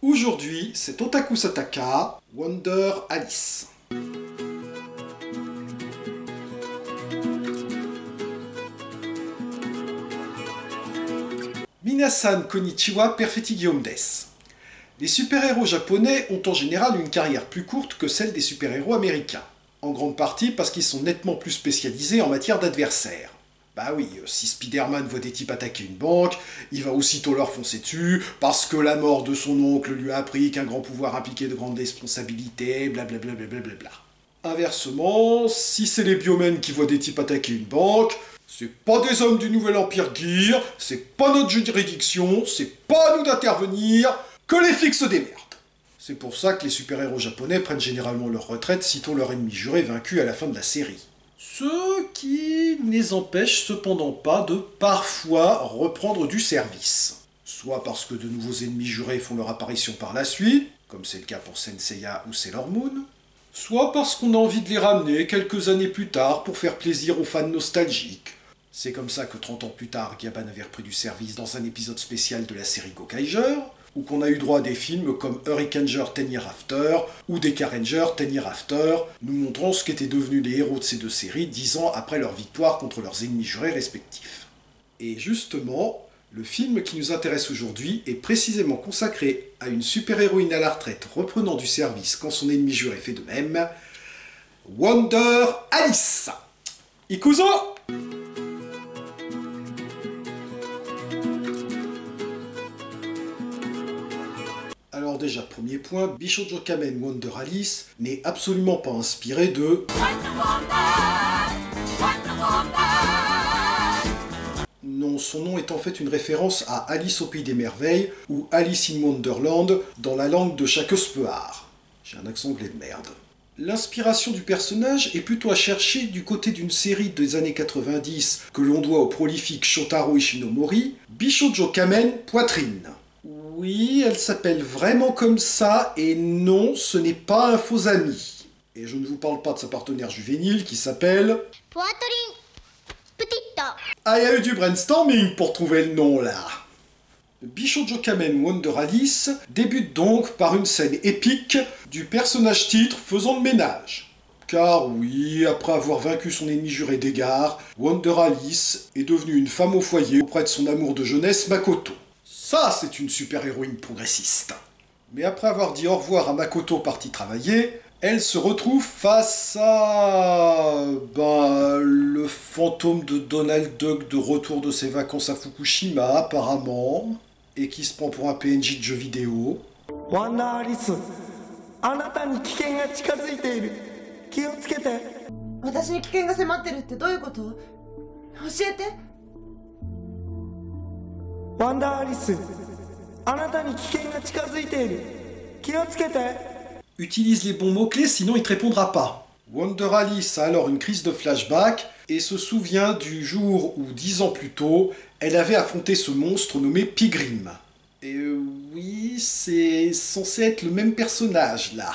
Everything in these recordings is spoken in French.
Aujourd'hui, c'est Otaku Sataka, Wonder Alice. Minasan konnichiwa, perfetti Guillaume des. Les super-héros japonais ont en général une carrière plus courte que celle des super-héros américains. En grande partie parce qu'ils sont nettement plus spécialisés en matière d'adversaires. Bah oui, si Spider-Man voit des types attaquer une banque, il va aussitôt leur foncer dessus, parce que la mort de son oncle lui a appris qu'un grand pouvoir impliquait de grandes responsabilités, blablabla. Inversement, si c'est les biomènes qui voient des types attaquer une banque, c'est pas des hommes du nouvel empire Gear, c'est pas notre juridiction, c'est pas à nous d'intervenir, que les flics se démerdent. C'est pour ça que les super-héros japonais prennent généralement leur retraite sitôt leur ennemi juré vaincu à la fin de la série. Ce qui ne les empêche cependant pas de parfois reprendre du service. Soit parce que de nouveaux ennemis jurés font leur apparition par la suite, comme c'est le cas pour Senseiya ou Sailor Moon, soit parce qu'on a envie de les ramener quelques années plus tard pour faire plaisir aux fans nostalgiques. C'est comme ça que 30 ans plus tard, Gaban avait repris du service dans un épisode spécial de la série Gokaiger, ou qu'on a eu droit à des films comme Hurricaneger 10 Years After ou Dekaranger 10 Years After, nous montrant ce qu'étaient devenus les héros de ces deux séries 10 ans après leur victoire contre leurs ennemis jurés respectifs. Et justement, le film qui nous intéresse aujourd'hui est précisément consacré à une super-héroïne à la retraite reprenant du service quand son ennemi juré fait de même, Wonder Alice. Ikuzo! Alors déjà, premier point, Bishoujo Kamen Wonder Alice n'est absolument pas inspiré de... Non, son nom est en fait une référence à Alice au Pays des Merveilles ou Alice in Wonderland dans la langue de Shakespeare. J'ai un accent anglais de merde. L'inspiration du personnage est plutôt à chercher du côté d'une série des années 90 que l'on doit au prolifique Shotaro Ishinomori, Bishoujo Kamen Poitrine. Oui, elle s'appelle vraiment comme ça, et non, ce n'est pas un faux ami. Et je ne vous parle pas de sa partenaire juvénile qui s'appelle... Poitrine Petite. Ah, il y a eu du brainstorming pour trouver le nom, là. Bishoujo Kamen Wonder Alice débute donc par une scène épique du personnage titre faisant le ménage. Car oui, après avoir vaincu son ennemi juré d'égard, Wonder Alice est devenue une femme au foyer auprès de son amour de jeunesse Makoto. Ça, c'est une super-héroïne progressiste. Mais après avoir dit au revoir à Makoto partie travailler, elle se retrouve face à... le fantôme de Donald Duck de retour de ses vacances à Fukushima, apparemment, et qui se prend pour un PNJ de jeu vidéo. Wonder Alice, あなたに危険が近づいている。気をつけて。私に危険が迫ってるってどういうこと？教えて。ワンダーアリス、あなたに危険が近づいている。気をつけて。Utilise les bons mots-clés, sinon il te répondra pas. Wonder Alice a alors une crise de flashback et se souvient du jour où, 10 ans plus tôt, elle avait affronté ce monstre nommé Pigrim. Et oui, c'est censé être le même personnage, là.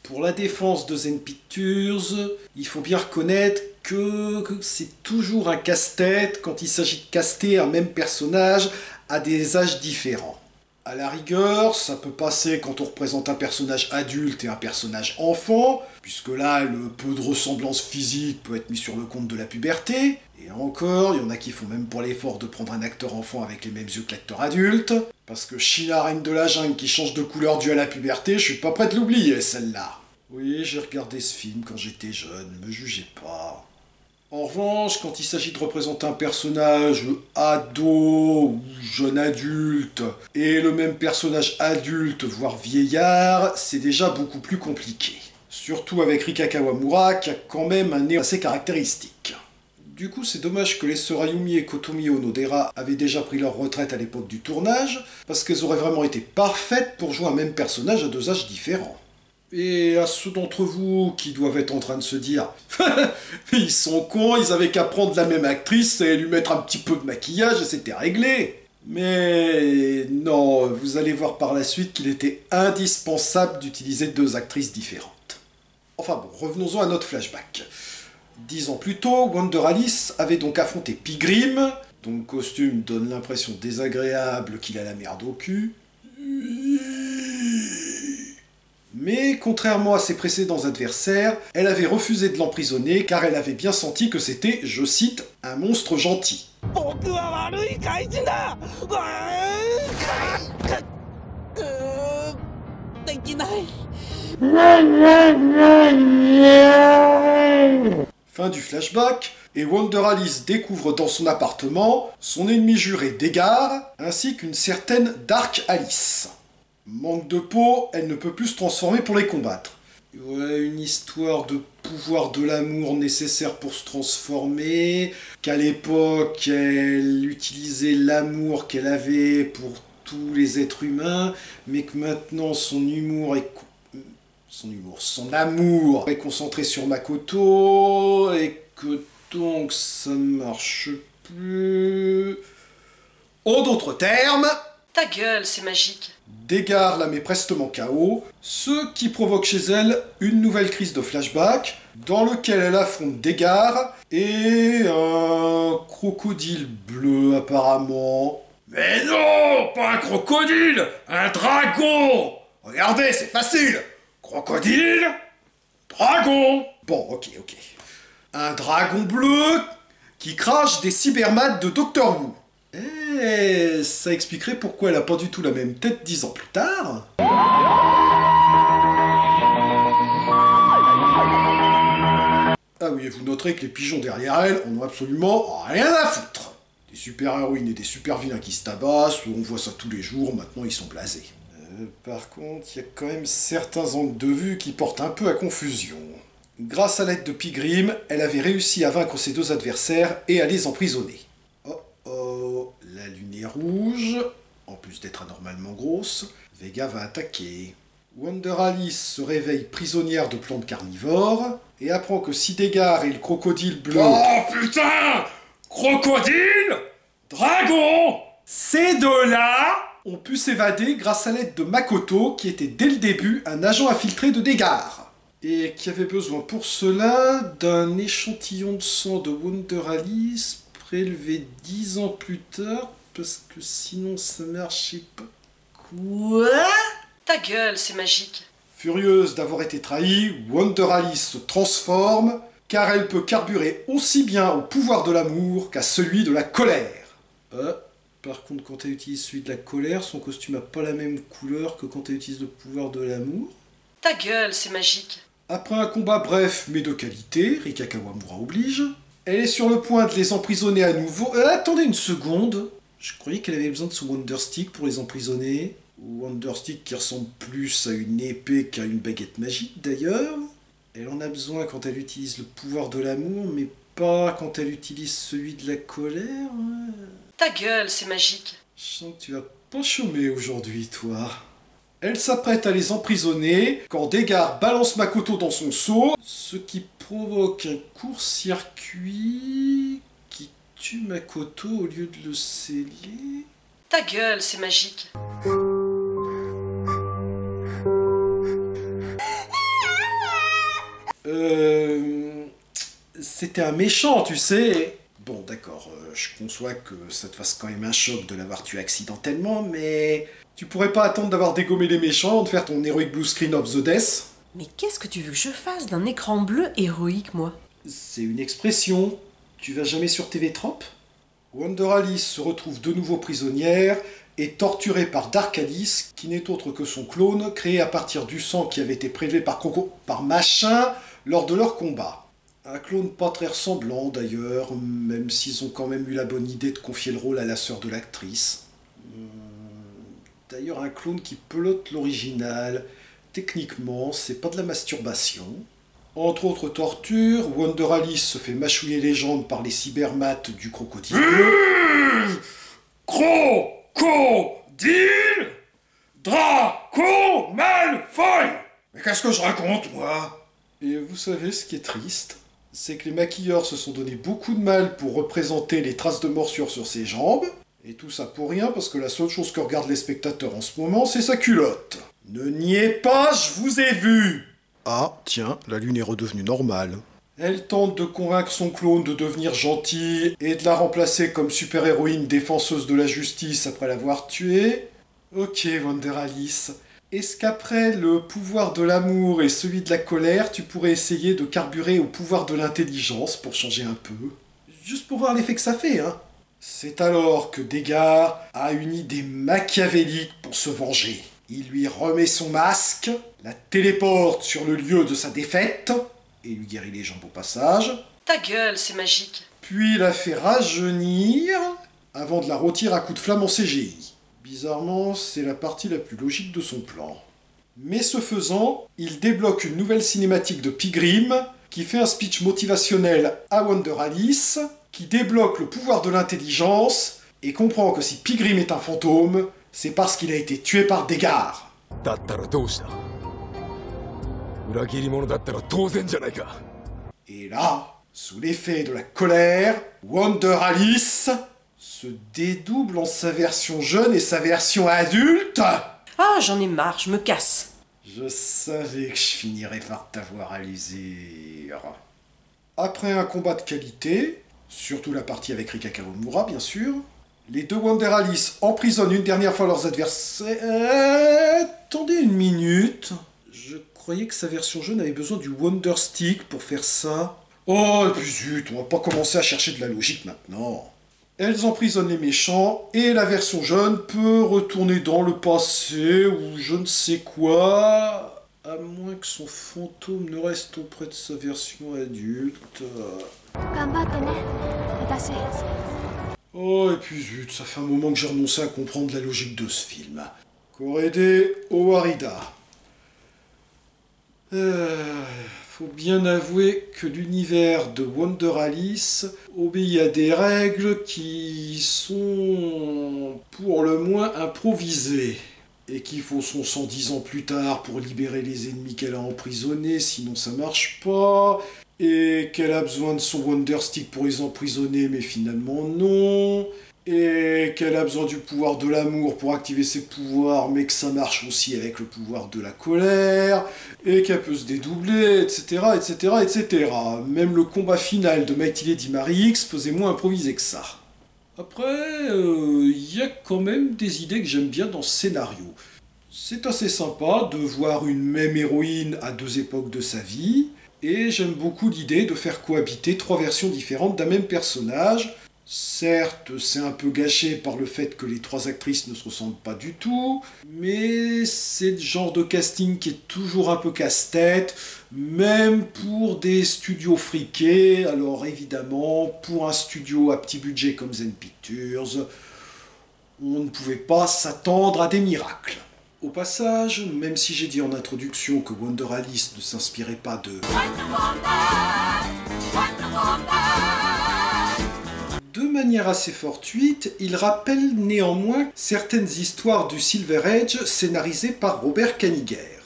Pour la défense de Zen Pictures, il faut bien reconnaître que c'est toujours un casse-tête quand il s'agit de caster un même personnage à des âges différents. À la rigueur, ça peut passer quand on représente un personnage adulte et un personnage enfant, puisque là, le peu de ressemblance physique peut être mis sur le compte de la puberté. Et encore, il y en a qui font même pour l'effort de prendre un acteur enfant avec les mêmes yeux que l'acteur adulte. Parce que China, reine de la jungle qui change de couleur due à la puberté, je suis pas prêt de l'oublier, celle-là. Oui, j'ai regardé ce film quand j'étais jeune, me jugez pas. En revanche, quand il s'agit de représenter un personnage ado ou jeune adulte, et le même personnage adulte, voire vieillard, c'est déjà beaucoup plus compliqué. Surtout avec Rika Kawamura, qui a quand même un nez assez caractéristique. Du coup, c'est dommage que les sœurs Ayumi et Kotomi Onodera avaient déjà pris leur retraite à l'époque du tournage, parce qu'elles auraient vraiment été parfaites pour jouer un même personnage à deux âges différents. Et à ceux d'entre vous qui doivent être en train de se dire « Ils sont cons, ils avaient qu'à prendre la même actrice et lui mettre un petit peu de maquillage et c'était réglé !» Mais non, vous allez voir par la suite qu'il était indispensable d'utiliser deux actrices différentes. Enfin bon, revenons-en à notre flashback. 10 ans plus tôt, Wonder Alice avait donc affronté Pigrim, dont le costume donne l'impression désagréable qu'il a la merde au cul. Mais contrairement à ses précédents adversaires, elle avait refusé de l'emprisonner car elle avait bien senti que c'était, je cite, un monstre gentil. 僕は悪い怪人だできない Fin du flashback, et Wonder Alice découvre dans son appartement son ennemi juré Dégard, ainsi qu'une certaine Dark Alice. Manque de peau, elle ne peut plus se transformer pour les combattre. Ouais, une histoire de pouvoir de l'amour nécessaire pour se transformer, qu'à l'époque elle utilisait l'amour qu'elle avait pour tous les êtres humains, mais que maintenant son amour est concentré sur Makoto, et que donc ça marche plus. En d'autres termes, Ta gueule, c'est magique. Dégard la met prestement KO, ce qui provoque chez elle une nouvelle crise de flashback, dans lequel elle affronte Dégard et un crocodile bleu apparemment. Mais non, pas un crocodile, un dragon. Regardez, c'est facile. Crocodile, dragon. Bon, ok. Un dragon bleu qui crache des cybermates de Doctor Who. Et ça expliquerait pourquoi elle a pas du tout la même tête 10 ans plus tard. Ah oui, et vous noterez que les pigeons derrière elle en ont absolument rien à foutre. Des super-héroïnes et des super-vilains qui se tabassent, on voit ça tous les jours, maintenant ils sont blasés. Par contre, il y a quand même certains angles de vue qui portent un peu à confusion. Grâce à l'aide de Pygrim, elle avait réussi à vaincre ses deux adversaires et à les emprisonner. Oh, la lune est rouge, en plus d'être anormalement grosse, Vega va attaquer. Wonder Alice se réveille prisonnière de plantes carnivores et apprend que si Dégard et le crocodile bleu... Oh putain! Crocodile? Dragon? Ces deux-là ont pu s'évader grâce à l'aide de Makoto, qui était dès le début un agent infiltré de Dégard. Et qui avait besoin pour cela d'un échantillon de sang de Wonder Alice prélevé 10 ans plus tard, parce que sinon ça marchait pas. Quoi? Ta gueule, c'est magique. Furieuse d'avoir été trahie, Wonder Alice se transforme, car elle peut carburer aussi bien au pouvoir de l'amour qu'à celui de la colère. Par contre, quand elle utilise celui de la colère, son costume n'a pas la même couleur que quand elle utilise le pouvoir de l'amour. Ta gueule, c'est magique. Après un combat bref mais de qualité, Rika Kawamura oblige, elle est sur le point de les emprisonner à nouveau. Attendez une seconde. Je croyais qu'elle avait besoin de son Wonderstick pour les emprisonner. Wonderstick qui ressemble plus à une épée qu'à une baguette magique d'ailleurs. Elle en a besoin quand elle utilise le pouvoir de l'amour, mais pas quand elle utilise celui de la colère. Ta gueule, c'est magique. Je sens que tu vas pas chômer aujourd'hui, toi. Elle s'apprête à les emprisonner quand Dégard balance Makoto dans son seau, ce qui provoque un court-circuit qui tue Makoto au lieu de le sceller. Ta gueule, c'est magique. C'était un méchant, tu sais. Bon, d'accord, je conçois que ça te fasse quand même un choc de l'avoir tué accidentellement, mais tu pourrais pas attendre d'avoir dégommé les méchants, de faire ton Heroic Blue Screen of the Death? Mais qu'est-ce que tu veux que je fasse d'un écran bleu héroïque, moi? C'est une expression. Tu vas jamais sur TV Trop? Wonder Alice se retrouve de nouveau prisonnière et torturée par Dark Alice, qui n'est autre que son clone, créé à partir du sang qui avait été prélevé par Machin lors de leur combat. Un clone pas très ressemblant d'ailleurs, même s'ils ont quand même eu la bonne idée de confier le rôle à la sœur de l'actrice. D'ailleurs, un clone qui pelote l'original, techniquement, c'est pas de la masturbation. Entre autres tortures, Wonder Alice se fait mâchouiller les jambes par les cybermates du crocodile. Crocodile Draco Malfoy! Mais qu'est-ce que je raconte, moi? Et vous savez ce qui est triste? C'est que les maquilleurs se sont donné beaucoup de mal pour représenter les traces de morsure sur ses jambes. Et tout ça pour rien, parce que la seule chose que regardent les spectateurs en ce moment, c'est sa culotte. Ne niez pas, je vous ai vu! Ah, tiens, la lune est redevenue normale. Elle tente de convaincre son clone de devenir gentil et de la remplacer comme super-héroïne défenseuse de la justice après l'avoir tuée. Ok, Wonder Alice, Est-ce qu'après le pouvoir de l'amour et celui de la colère, tu pourrais essayer de carburer au pouvoir de l'intelligence pour changer un peu? Juste pour voir l'effet que ça fait, hein. C'est alors que Degar a une idée machiavélique pour se venger. Il lui remet son masque, la téléporte sur le lieu de sa défaite, et lui guérit les jambes au passage. Ta gueule, c'est magique. Puis la fait rajeunir, avant de la rôtir à coups de flamme en CGI. Bizarrement, c'est la partie la plus logique de son plan. Mais ce faisant, il débloque une nouvelle cinématique de Pygrim, qui fait un speech motivationnel à Wonder Alice, qui débloque le pouvoir de l'intelligence, et comprend que si Pygrim est un fantôme, c'est parce qu'il a été tué par Degar. だったらどうした？裏切り者だったら当然じゃないか。 Et là, sous l'effet de la colère, Wonder Alice se dédouble en sa version jeune et sa version adulte. Ah, j'en ai marre, je me casse. Je savais que je finirais par t'avoir à l'usure. Après un combat de qualité, surtout la partie avec Rika Kawamura bien sûr, les deux Wonder Alice emprisonnent une dernière fois leurs adversaires... Attendez une minute. Je croyais que sa version jeune avait besoin du Wonder Stick pour faire ça. Oh, et puis zut, on va pas commencer à chercher de la logique maintenant. Elles emprisonnent les méchants, et la version jeune peut retourner dans le passé, ou je ne sais quoi, à moins que son fantôme ne reste auprès de sa version adulte. 頑張ってね私 Oh, et puis zut, ça fait un moment que j'ai renoncé à comprendre la logique de ce film. Korede Owarida. Faut bien avouer que l'univers de Wonder Alice obéit à des règles qui sont pour le moins improvisées. Et qu'il faut son sang 10 ans plus tard pour libérer les ennemis qu'elle a emprisonnés, sinon ça marche pas. Et qu'elle a besoin de son Wonder Stick pour les emprisonner, mais finalement non. Et qu'elle a besoin du pouvoir de l'amour pour activer ses pouvoirs, mais que ça marche aussi avec le pouvoir de la colère, et qu'elle peut se dédoubler, etc., etc., etc. Même le combat final de Mighty Lady Marie X faisait moins improvisé que ça. Après, y a quand même des idées que j'aime bien dans ce scénario. C'est assez sympa de voir une même héroïne à deux époques de sa vie, et j'aime beaucoup l'idée de faire cohabiter trois versions différentes d'un même personnage. Certes, c'est un peu gâché par le fait que les trois actrices ne se ressemblent pas du tout, mais c'est le genre de casting qui est toujours un peu casse-tête, même pour des studios friqués. Alors évidemment, pour un studio à petit budget comme Zen Pictures, on ne pouvait pas s'attendre à des miracles. Au passage, même si j'ai dit en introduction que Wonder Alice ne s'inspirait pas de... De manière assez fortuite, il rappelle néanmoins certaines histoires du Silver Age scénarisées par Robert Kanigher.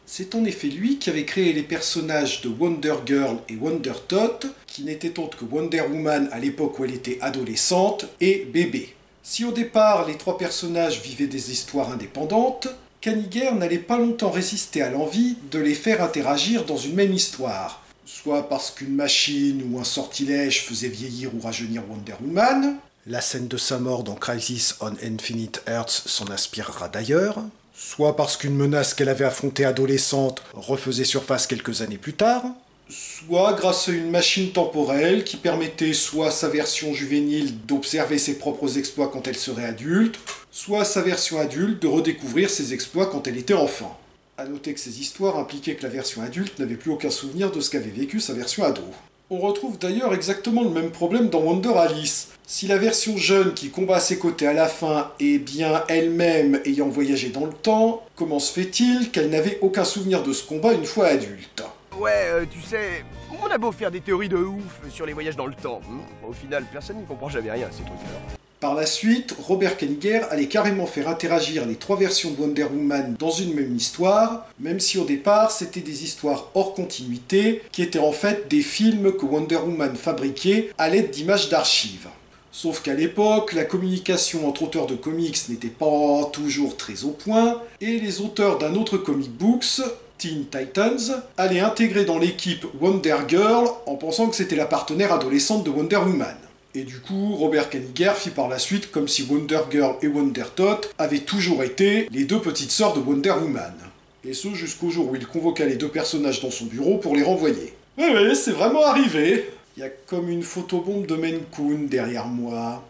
C'est en effet lui qui avait créé les personnages de Wonder Girl et Wonder Tot, qui n'étaient autres que Wonder Woman à l'époque où elle était adolescente, et bébé. Si au départ les trois personnages vivaient des histoires indépendantes, Kanigher n'allait pas longtemps résister à l'envie de les faire interagir dans une même histoire. Soit parce qu'une machine ou un sortilège faisait vieillir ou rajeunir Wonder Woman, la scène de sa mort dans Crisis on Infinite Earths s'en inspirera d'ailleurs, soit parce qu'une menace qu'elle avait affrontée adolescente refaisait surface quelques années plus tard, soit grâce à une machine temporelle qui permettait soit à sa version juvénile d'observer ses propres exploits quand elle serait adulte, soit à sa version adulte de redécouvrir ses exploits quand elle était enfant. A noter que ces histoires impliquaient que la version adulte n'avait plus aucun souvenir de ce qu'avait vécu sa version ado. On retrouve d'ailleurs exactement le même problème dans Wonder Alice. Si la version jeune qui combat à ses côtés à la fin est bien elle-même ayant voyagé dans le temps, comment se fait-il qu'elle n'avait aucun souvenir de ce combat une fois adulte ? Ouais, tu sais, on a beau faire des théories de ouf sur les voyages dans le temps. Au final, personne n'y comprend jamais rien à ces trucs-là. Par la suite, Robert Kanigher allait carrément faire interagir les trois versions de Wonder Woman dans une même histoire, même si au départ c'était des histoires hors continuité, qui étaient en fait des films que Wonder Woman fabriquait à l'aide d'images d'archives. Sauf qu'à l'époque, la communication entre auteurs de comics n'était pas toujours très au point, et les auteurs d'un autre comic books, Teen Titans, allaient intégrer dans l'équipe Wonder Girl en pensant que c'était la partenaire adolescente de Wonder Woman. Et du coup, Robert Kanigher fit par la suite comme si Wonder Girl et Wonder Tot avaient toujours été les deux petites sœurs de Wonder Woman. Et ce jusqu'au jour où il convoqua les deux personnages dans son bureau pour les renvoyer. Oui, c'est vraiment arrivé. Il y a comme une photobombe de Maine-Coon derrière moi.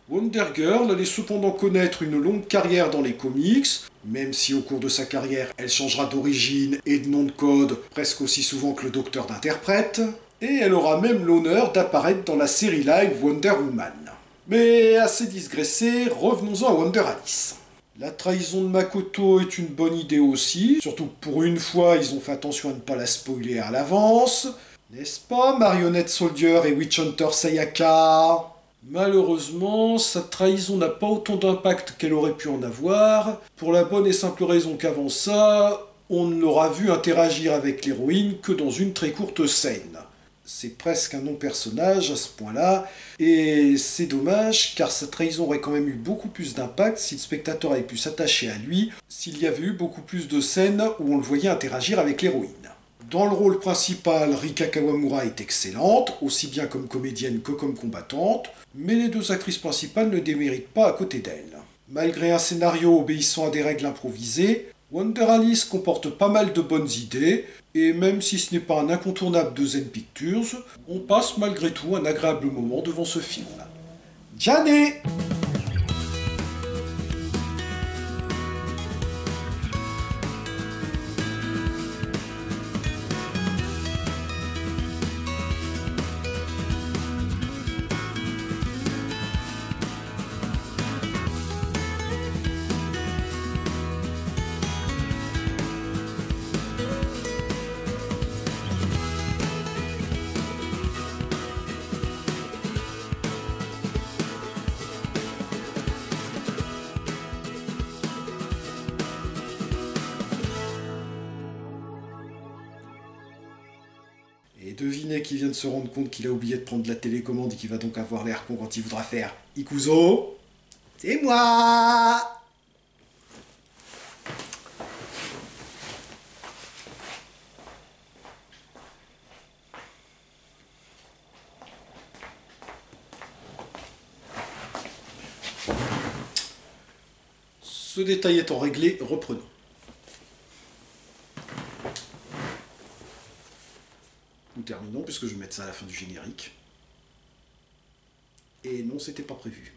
Wonder Girl allait cependant connaître une longue carrière dans les comics, même si au cours de sa carrière, elle changera d'origine et de nom de code presque aussi souvent que le docteur d'interprète, et elle aura même l'honneur d'apparaître dans la série live Wonder Woman. Mais assez digressé, revenons-en à Wonder Alice. La trahison de Makoto est une bonne idée aussi, surtout que pour une fois, ils ont fait attention à ne pas la spoiler à l'avance. N'est-ce pas, Marionnette Soldier et Witch Hunter Sayaka? Malheureusement, sa trahison n'a pas autant d'impact qu'elle aurait pu en avoir, pour la bonne et simple raison qu'avant ça, on ne l'aura vu interagir avec l'héroïne que dans une très courte scène. C'est presque un non-personnage à ce point-là, et c'est dommage car sa trahison aurait quand même eu beaucoup plus d'impact si le spectateur avait pu s'attacher à lui, s'il y avait eu beaucoup plus de scènes où on le voyait interagir avec l'héroïne. Dans le rôle principal, Rika Kawamura est excellente, aussi bien comme comédienne que comme combattante, mais les deux actrices principales ne déméritent pas à côté d'elle. Malgré un scénario obéissant à des règles improvisées, Wonder Alice comporte pas mal de bonnes idées, et même si ce n'est pas un incontournable de Zen Pictures, on passe malgré tout un agréable moment devant ce film. Janet! Et devinez qui vient de se rendre compte qu'il a oublié de prendre la télécommande et qui va donc avoir l'air con quand il voudra faire Ikuzo. C'est moi! Ce détail étant réglé, reprenons. Nous terminons, puisque je vais mettre ça à la fin du générique. Et non, c'était pas prévu.